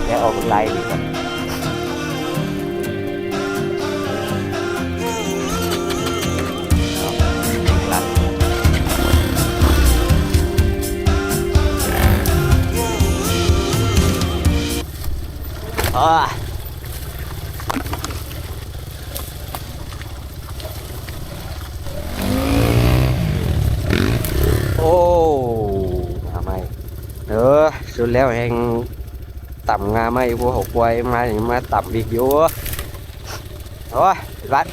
แกออกไล่ดีกว่าโอ้ทำไมสุดแล้วแห่งต่ำงาไม่พวกหกไว้มาอย่างมาต่ำอีกอยู่โอ้ยรัด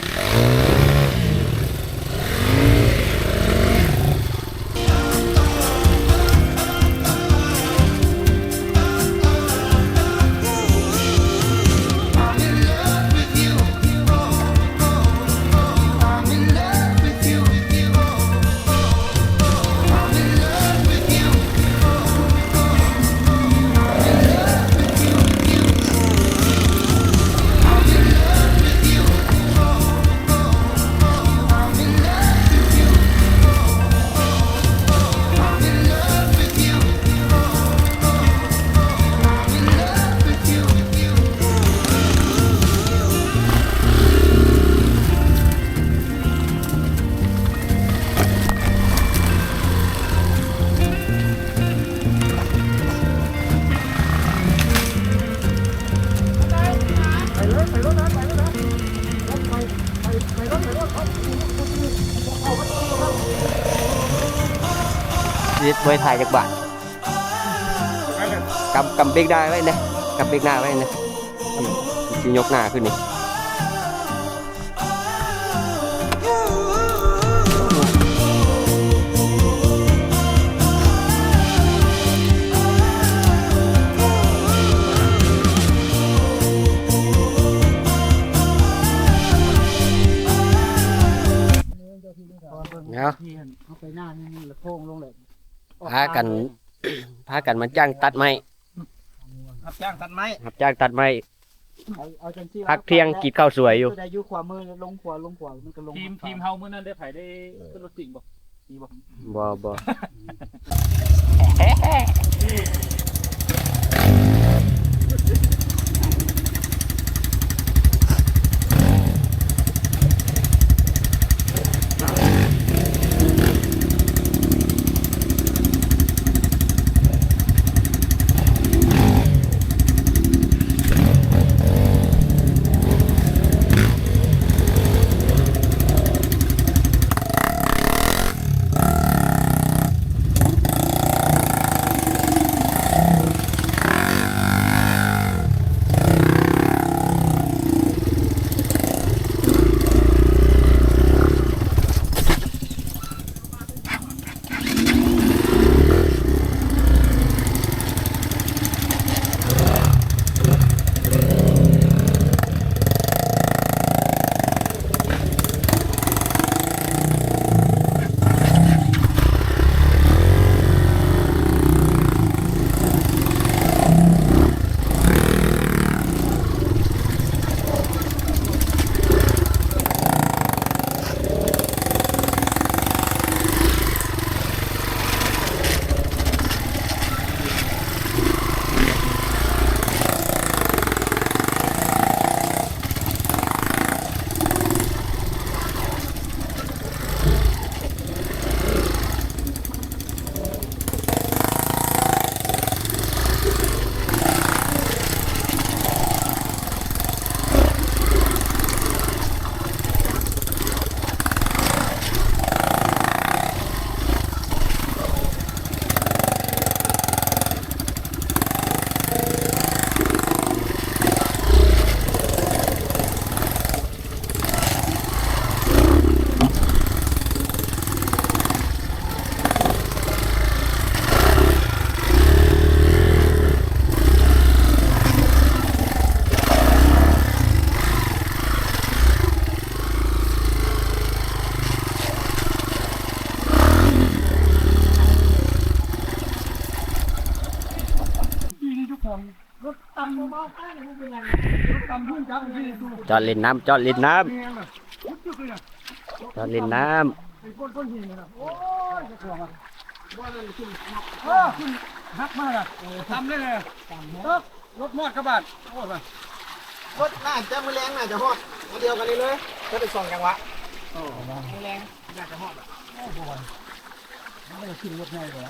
เบยถ่ายจากบ้านกำเบรกได้ไว้เนี่ยกำเบรกหน้าไว้เนี่ยที่ยกหน้าขึ้นนี่เอาไปหน้านี่ละโค้งลงเลยพากันมาจ้างตัดไม้รับจ้างตัดไม้ รับจ้างตัดไม้ เอาจังซี่ พักเที่ยงกินข้าวสวยอยู่ได้อยู่ขวามือลงขวามันก็ลงทีมเฮามื้อนั้นได้ไผได้ขึ้นรถจริงบ่มีบ่บ่ จอดเล่นน้ำจอดเล่นน้ำจอดเล่นน้ำ ฮักมากอ่ะทำได้เลยรถมอดกระบะโอ้ย รถน่าจะมือแรงน่าจะฮอดมาเดียวกันเลยก็เป็น2จังหวะมือแรงน่าจะฮอดอ่ะโอ้โหไม่ได้ขึ้นรถง่ายกว่า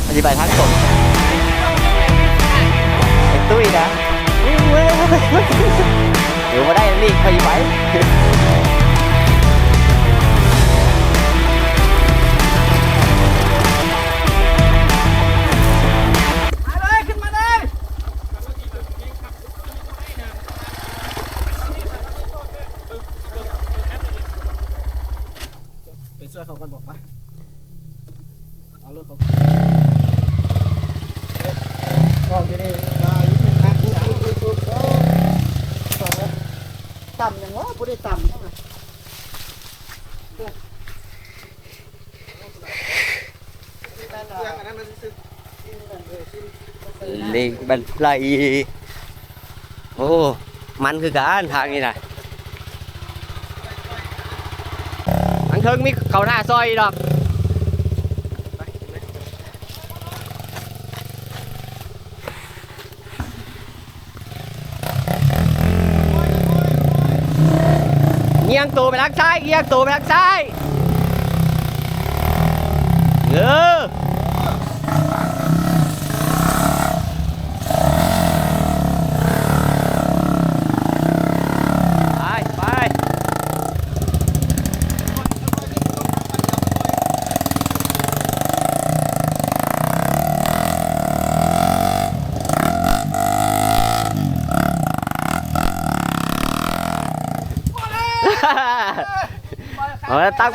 อธิบายทางตรงไอ้ตุ้ยนะเดี๋ยวมาได้นี่ไปไหวขึ้นมาเลยไปช่วยเขากันบอกไปเอารถเขาก็จะได้มาอยู่ที่ทางที่ต่ำอย่างวะกูได้ต่ำเล่งบันไลโอ้มันคือการทางนี้นะทางเทิงมีเขาหน้าซอยดอกเงียงตัวไปทางซ้ายเงียงตัวไปทางซ้าย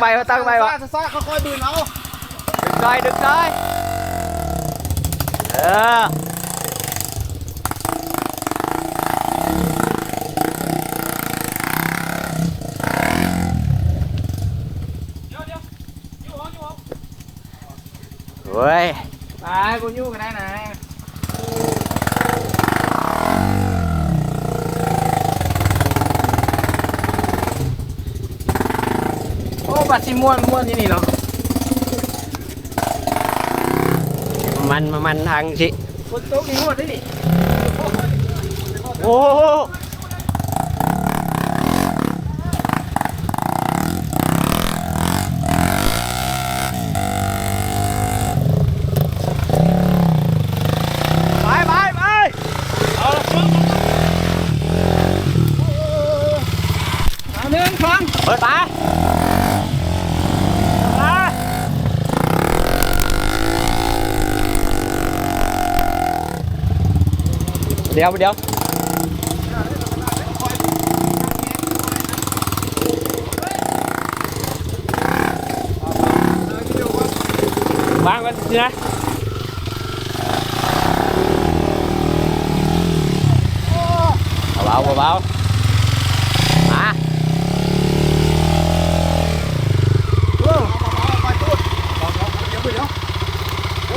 ไปเอาตั้งไปวะซ่าเขาคอยดึงเอาดึกหน่อยเฮ้ยไปกูยุ่งกันได้ไหนโอ้บัตรสิม่วนที่นี่เนาะมันทางสิ คนโต๊ะนี่ม่วนที่นี่โอ้เปิดมาเดี๋ยววางกันนะเบา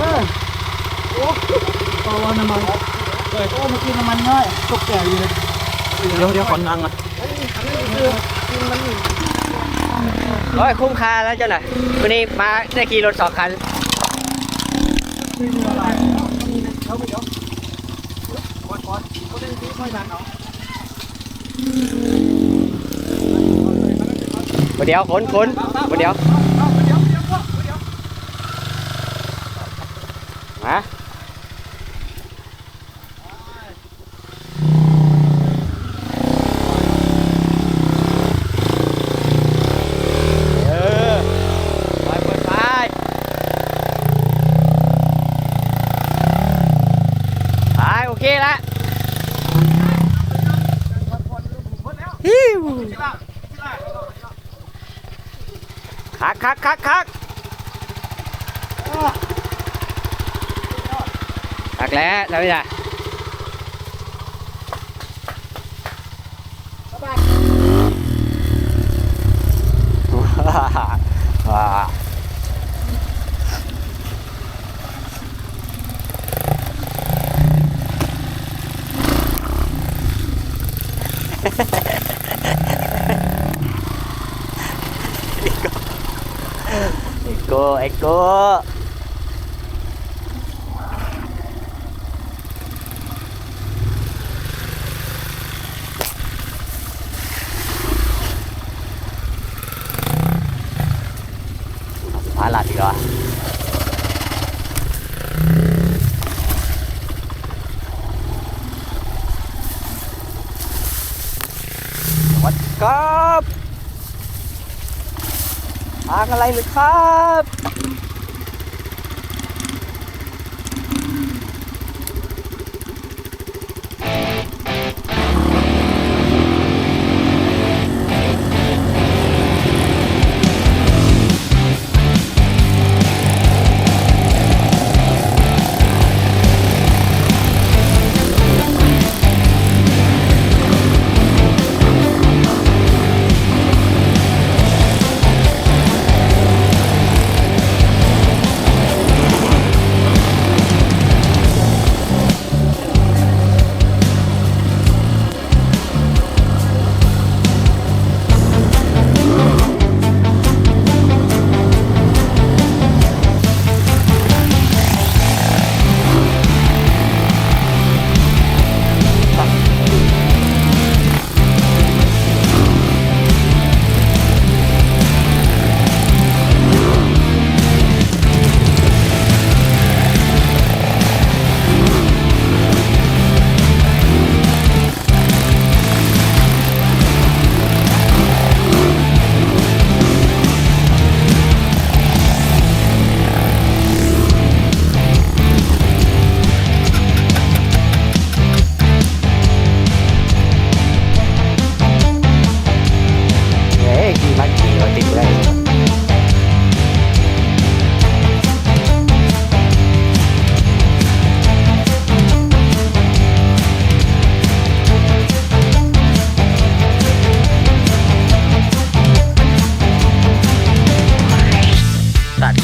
โอ้น้ำมันโอ้เมื่อกี้น้ำมันน้อยตกแก่อยู่เลยเดี๋ยวขอนั่งอ่ะ โอ้ยคุ้มค่าแล้วเจ้าหน่อยวันนี้มาได้ขี่รถ2 คันเดี๋ยวขนเดี๋ยวมาโอเคละฮิวคักแล้วแล้วจ้ะว้าเอ็กโก้ พาลัดดีกว่าวัดครับทางอะไรหรือครับ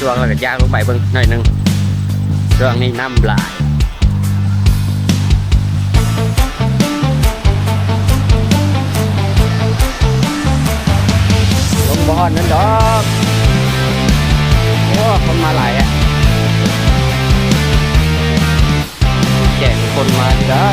ช่วงแล้วก็ย่างลงไปเบิ่งหน่อยนึงช่วงนี้น้ำลายลมบ่อนนั่นดอกโอ้คนมาหลายอ่ะแก่คนมาได้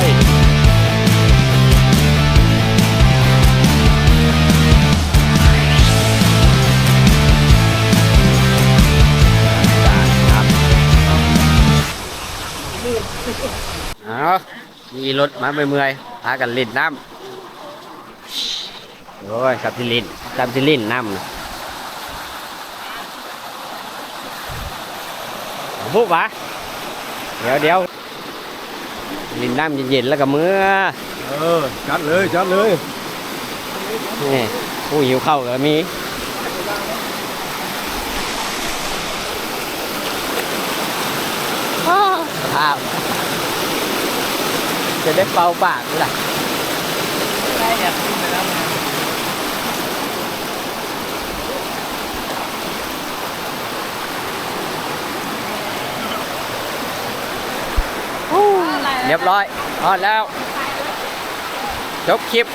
มีรถมาเมื่อยพากันเล่นน้ำโอ้ยครับที่ลินน้ำบุบวะเดี๋ยวลินน้ำเย็นๆแล้วก็เมื่อจัดเลย นี่ผู้หิวข้าวก็มีครับจะได้เป่าปากล่ะได้อยากกินไปแล้ว รียบร้อยพอดแล้วจบคลิป